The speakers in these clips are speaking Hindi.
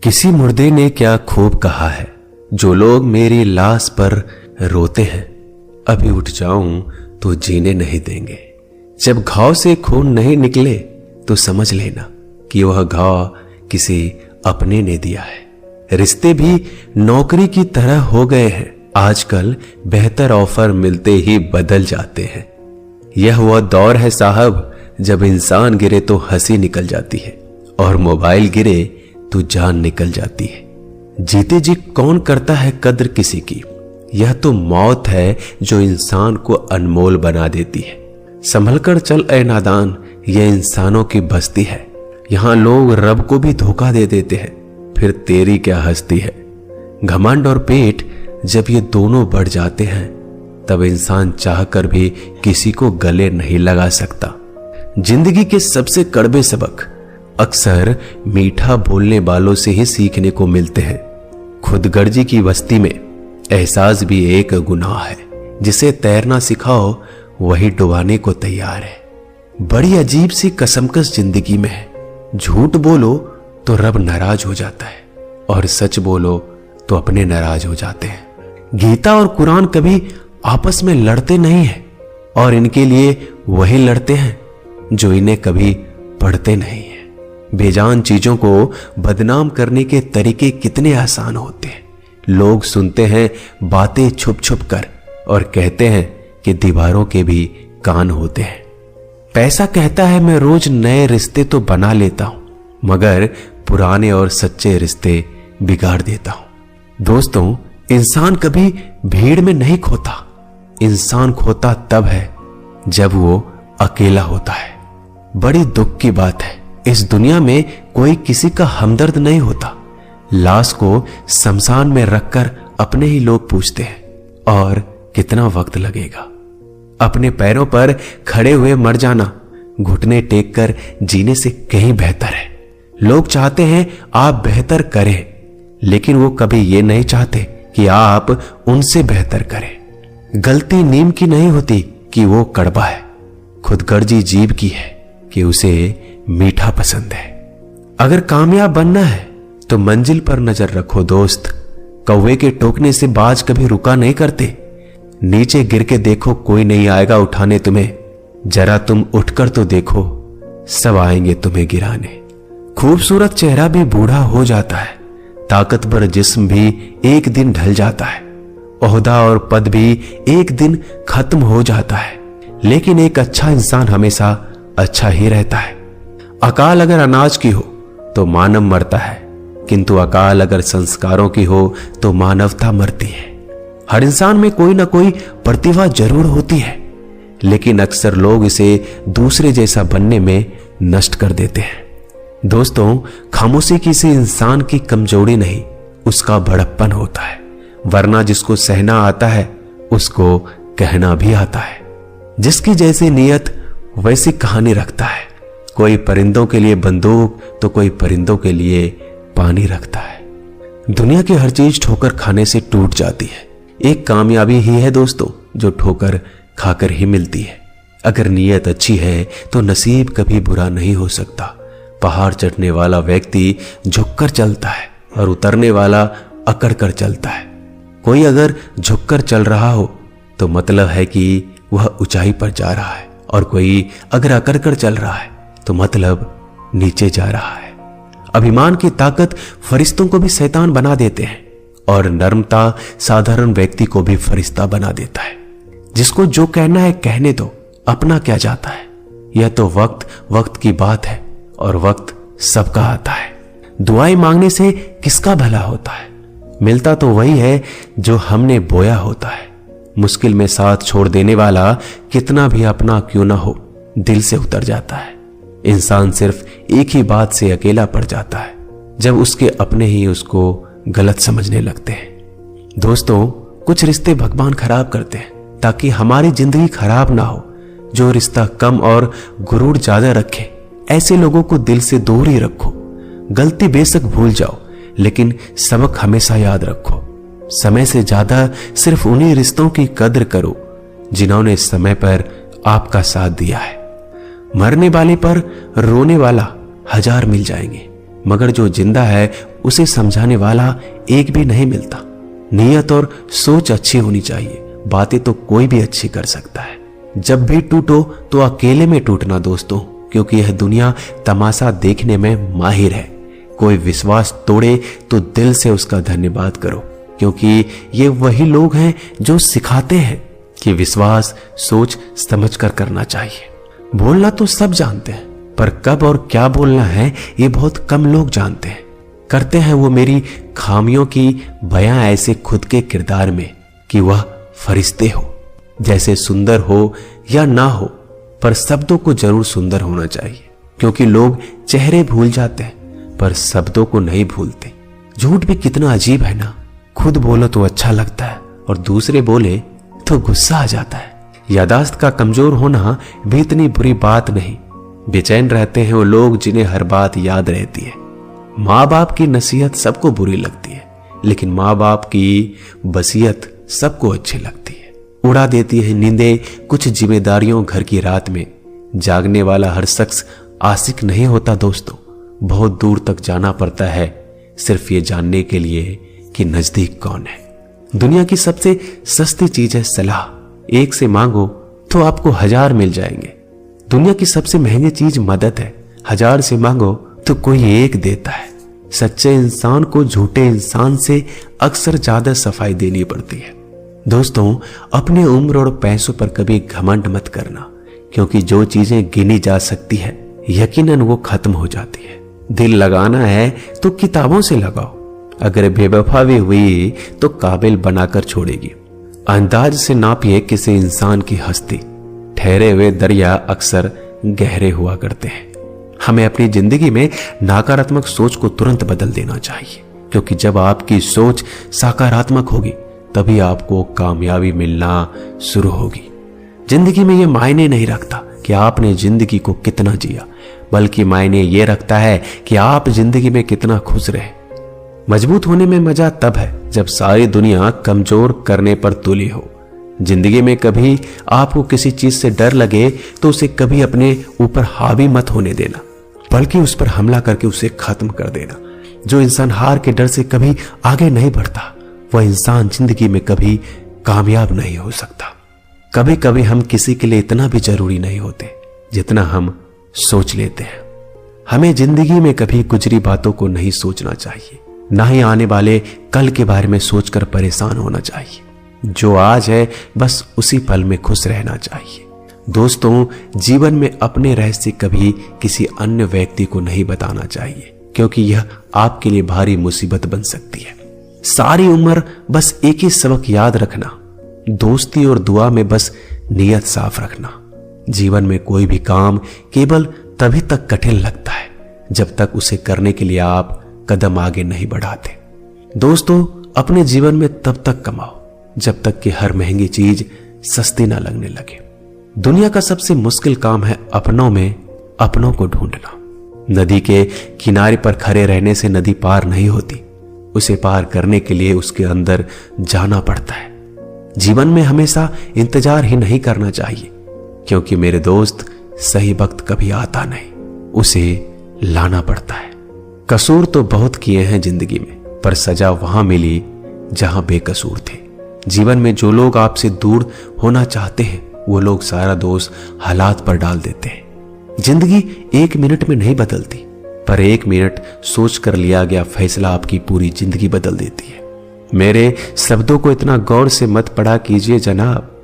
किसी मुर्दे ने क्या खूब कहा है, जो लोग मेरी लाश पर रोते हैं, अभी उठ जाऊं तो जीने नहीं देंगे। जब घाव से खून नहीं निकले तो समझ लेना कि वह घाव किसी अपने ने दिया है। रिश्ते भी नौकरी की तरह हो गए हैं, आजकल बेहतर ऑफर मिलते ही बदल जाते हैं। यह वह दौर है साहब, जब इंसान गिरे तो हंसी निकल जाती है और मोबाइल गिरे तो जान निकल जाती है। जीते जी कौन करता है कद्र किसी की, यह तो मौत है जो इंसान को अनमोल बना देती है। संभलकर चल ए नादान, यह इंसानों की बस्ती है। यहां लोग रब को भी धोखा दे देते हैं, फिर तेरी क्या हस्ती है। घमंड और पेट जब ये दोनों बढ़ जाते हैं, तब इंसान चाहकर भी किसी को गले नहीं लगा सकता। जिंदगी के सबसे कड़वे सबक अक्सर मीठा बोलने वालों से ही सीखने को मिलते हैं। खुदगर्जी की बस्ती में एहसास भी एक गुनाह है। जिसे तैरना सिखाओ वही डुबाने को तैयार है। बड़ी अजीब सी कसमकस जिंदगी में है। झूठ बोलो तो रब नाराज हो जाता है और सच बोलो तो अपने नाराज हो जाते हैं। गीता और कुरान कभी आपस में लड़ते नहीं हैं और इनके लिए वही लड़ते हैं जो इन्हें कभी पढ़ते नहीं हैं। बेजान चीजों को बदनाम करने के तरीके कितने आसान होते हैं। लोग सुनते हैं बातें छुप छुप कर और कहते हैं कि दीवारों के भी कान होते हैं। पैसा कहता है मैं रोज नए रिश्ते तो बना लेता हूं, मगर पुराने और सच्चे रिश्ते बिगाड़ देता हूं। दोस्तों, इंसान कभी भीड़ में नहीं खोता। इंसान खोता तब है जब वो अकेला होता है। बड़ी दुख की बात है, इस दुनिया में कोई किसी का हमदर्द नहीं होता। लाश को शमशान में रखकर अपने ही लोग पूछते हैं और कितना वक्त लगेगा। अपने पैरों पर खड़े हुए मर जाना घुटने टेक कर जीने से कहीं बेहतर है। लोग चाहते हैं आप बेहतर करें, लेकिन वो कभी ये नहीं चाहते कि आप उनसे बेहतर करें। गलती नीम की नहीं होती कि वो कड़वा है, खुदगर्जी जीभ की है कि उसे मीठा पसंद है। अगर कामयाब बनना है तो मंजिल पर नजर रखो दोस्त। कौवे के टोकने से बाज कभी रुका नहीं करते। नीचे गिर के देखो, कोई नहीं आएगा उठाने तुम्हें। जरा तुम उठकर तो देखो, सब आएंगे तुम्हें गिराने। खूबसूरत चेहरा भी बूढ़ा हो जाता है, ताकतवर जिस्म भी एक दिन ढल जाता है, ओहदा और पद भी एक दिन खत्म हो जाता है, लेकिन एक अच्छा इंसान हमेशा अच्छा ही रहता है। अकाल अगर अनाज की हो तो मानव मरता है, किंतु अकाल अगर संस्कारों की हो तो मानवता मरती है। हर इंसान में कोई ना कोई प्रतिभा जरूर होती है, लेकिन अक्सर लोग इसे दूसरे जैसा बनने में नष्ट कर देते हैं। दोस्तों, खामोशी किसी इंसान की कमजोरी नहीं, उसका बड़प्पन होता है। वरना जिसको सहना आता है उसको कहना भी आता है। जिसकी जैसी नीयत वैसी कहानी रखता है। कोई परिंदों के लिए बंदूक तो कोई परिंदों के लिए पानी रखता है। दुनिया की हर चीज ठोकर खाने से टूट जाती है। एक कामयाबी ही है दोस्तों जो ठोकर खाकर ही मिलती है। अगर नीयत अच्छी है तो नसीब कभी बुरा नहीं हो सकता। पहाड़ चढ़ने वाला व्यक्ति झुककर चलता है और उतरने वाला अकड़ कर चलता है। कोई अगर झुककर चल रहा हो तो मतलब है कि वह ऊंचाई पर जा रहा है, और कोई अगर अकड़ कर चल रहा है तो मतलब नीचे जा रहा है। अभिमान की ताकत फरिश्तों को भी शैतान बना देते हैं, और नर्मता साधारण व्यक्ति को भी फरिश्ता बना देता है। जिसको जो कहना है कहने दो, अपना क्या जाता है। यह तो वक्त की बात है, और वक्त सबका आता है। दुआएं मांगने से किसका भला होता है? मिलता तो वही है जो हमने बोया होता है। मुश्किल में साथ छोड़ देने वाला कितना भी अपना क्यों ना हो, दिल से उतर जाता है। इंसान सिर्फ एक ही बात से अकेला पड़ जाता है, जब उसके अपने ही उसको गलत समझने लगते हैं। दोस्तों, कुछ रिश्ते भगवान खराब करते हैं ताकि हमारी जिंदगी खराब ना हो। जो रिश्ता कम और गुरूर ज्यादा रखे, ऐसे लोगों को दिल से दूर ही रखो। गलती बेशक भूल जाओ, लेकिन सबक हमेशा याद रखो। समय से ज्यादा सिर्फ उन्हीं रिश्तों की कद्र करो जिन्होंने समय पर आपका साथ दिया है। मरने वाले पर रोने वाला 1000 मिल जाएंगे, मगर जो जिंदा है उसे समझाने वाला एक भी नहीं मिलता। नीयत और सोच अच्छी होनी चाहिए, बातें तो कोई भी अच्छी कर सकता है। जब भी टूटो तो अकेले में टूटना दोस्तों, क्योंकि यह दुनिया तमाशा देखने में माहिर है। कोई विश्वास तोड़े तो दिल से उसका धन्यवाद करो, क्योंकि ये वही लोग हैं जो सिखाते हैं कि विश्वास सोच समझ कर करना चाहिए। बोलना तो सब जानते हैं, पर कब और क्या बोलना है ये बहुत कम लोग जानते हैं। करते हैं वो मेरी खामियों की बयां ऐसे खुद के किरदार में कि वह फरिश्ते हो, जैसे सुंदर हो या ना हो, पर शब्दों को जरूर सुंदर होना चाहिए, क्योंकि लोग चेहरे भूल जाते हैं पर शब्दों को नहीं भूलते। झूठ भी कितना अजीब है ना, खुद बोलो तो अच्छा लगता है और दूसरे बोले तो गुस्सा आ जाता है। यादाश्त का कमजोर होना भी इतनी बुरी बात नहीं। बेचैन रहते हैं वो लोग जिन्हें हर बात याद रहती है। माँ बाप की नसीहत सबको बुरी लगती है, लेकिन माँ बाप की वसीयत सबको अच्छी लगती है। उड़ा देती है नींदें कुछ जिम्मेदारियों घर की रात में। जागने वाला हर शख्स आशिक नहीं होता दोस्तों, बहुत दूर तक जाना पड़ता है सिर्फ ये जानने के लिए कि नजदीक कौन है। दुनिया की सबसे सस्ती चीज है सलाह, एक से मांगो तो आपको 1000 मिल जाएंगे। दुनिया की सबसे महंगी चीज मदद है, 1000 से मांगो तो कोई एक देता है। सच्चे इंसान को झूठे इंसान से अक्सर ज्यादा सफाई देनी पड़ती है। दोस्तों, अपनी उम्र और पैसों पर कभी घमंड मत करना, क्योंकि जो चीजें गिनी जा सकती है यकीनन वो खत्म हो जाती है। दिल लगाना है तो किताबों से लगाओ, अगर बेवफा भी हुई तो काबिल बनाकर छोड़ेगी। अंदाज से नापिए किसी इंसान की हस्ती, ठहरे हुए दरिया अक्सर गहरे हुआ करते हैं। हमें अपनी जिंदगी में नकारात्मक सोच को तुरंत बदल देना चाहिए, क्योंकि जब आपकी सोच सकारात्मक होगी तभी आपको कामयाबी मिलना शुरू होगी। जिंदगी में यह मायने नहीं रखता कि आपने जिंदगी को कितना जिया, बल्कि मायने यह रखता है कि आप जिंदगी में कितना खुश रहे। मजबूत होने में मजा तब है जब सारी दुनिया कमजोर करने पर तुली हो। जिंदगी में कभी आपको किसी चीज से डर लगे तो उसे कभी अपने ऊपर हावी मत होने देना, बल्कि उस पर हमला करके उसे खत्म कर देना। जो इंसान हार के डर से कभी आगे नहीं बढ़ता, वह इंसान जिंदगी में कभी कामयाब नहीं हो सकता। कभी कभी हम किसी के लिए इतना भी जरूरी नहीं होते जितना हम सोच लेते हैं। हमें जिंदगी में कभी गुजरी बातों को नहीं सोचना चाहिए, ना ही आने वाले कल के बारे में सोचकर परेशान होना चाहिए। जो आज है बस उसी पल में खुश रहना चाहिए। दोस्तों, जीवन में अपने रहस्य कभी किसी अन्य व्यक्ति को नहीं बताना चाहिए, क्योंकि यह आपके लिए भारी मुसीबत बन सकती है। सारी उम्र बस एक ही सबक याद रखना, दोस्ती और दुआ में बस नियत साफ रखना। जीवन में कोई भी काम केवल तभी तक कठिन लगता है जब तक उसे करने के लिए आप कदम आगे नहीं बढ़ाते। दोस्तों, अपने जीवन में तब तक कमाओ जब तक कि हर महंगी चीज सस्ती ना लगने लगे। दुनिया का सबसे मुश्किल काम है अपनों में अपनों को ढूंढना। नदी के किनारे पर खड़े रहने से नदी पार नहीं होती, उसे पार करने के लिए उसके अंदर जाना पड़ता है। जीवन में हमेशा इंतजार ही नहीं करना चाहिए, क्योंकि मेरे दोस्त सही वक्त कभी आता नहीं, उसे लाना पड़ता है। कसूर तो बहुत किए हैं जिंदगी में, पर सजा वहां मिली जहां बेकसूर थे। जीवन में जो लोग आपसे दूर होना चाहते हैं वो लोग सारा दोष हालात पर डाल देते हैं। जिंदगी 1 मिनट में नहीं बदलती, पर 1 मिनट सोच कर लिया गया फैसला आपकी पूरी जिंदगी बदल देती है। मेरे शब्दों को इतना गौर से मत पढ़ा कीजिए जनाब,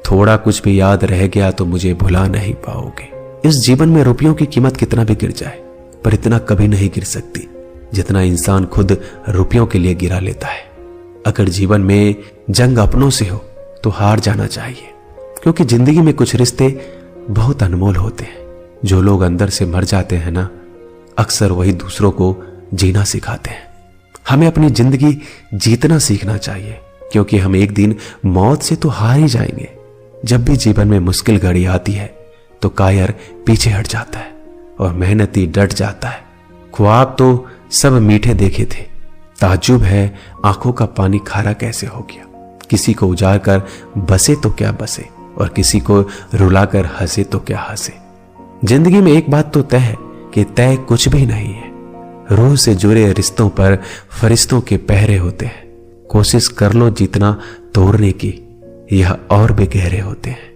थोड़ा कुछ भी याद रह गया तो मुझे भुला नहीं पाओगे। इस जीवन में रुपयों की कीमत कितना भी गिर जाए, पर इतना कभी नहीं गिर सकती जितना इंसान खुद रुपयों के लिए गिरा लेता है। अगर जीवन में जंग अपनों से हो तो हार जाना चाहिए, क्योंकि जिंदगी में कुछ रिश्ते बहुत अनमोल होते हैं। जो लोग अंदर से मर जाते हैं ना, अक्सर वही दूसरों को जीना सिखाते हैं। हमें अपनी जिंदगी जीतना सीखना चाहिए, क्योंकि हम एक दिन मौत से तो हार ही जाएंगे। जब भी जीवन में मुश्किल घड़ी आती है तो कायर पीछे हट जाता है और मेहनती डट जाता है। ख्वाब तो सब मीठे देखे थे, ताज्जुब है आंखों का पानी खारा कैसे हो गया। किसी को उजाड़ कर बसे तो क्या बसे, और किसी को रुलाकर हंसे तो क्या हंसे। जिंदगी में एक बात तो तय है कि तय कुछ भी नहीं है। रूह से जुड़े रिश्तों पर फरिश्तों के पहरे होते हैं। कोशिश कर लो जितना तोड़ने की, यह और भी गहरे होते हैं।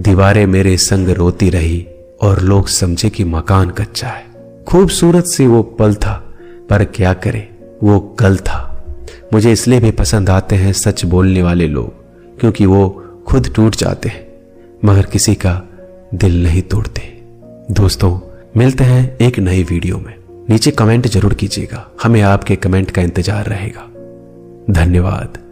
दीवारें मेरे संग रोती रही और लोग समझे कि मकान कच्चा है। खूबसूरत से वो पल था, पर क्या करे वो कल था। मुझे इसलिए भी पसंद आते हैं सच बोलने वाले लोग, क्योंकि वो खुद टूट जाते हैं मगर किसी का दिल नहीं तोड़ते। दोस्तों, मिलते हैं एक नई वीडियो में। नीचे कमेंट जरूर कीजिएगा, हमें आपके कमेंट का इंतजार रहेगा। धन्यवाद।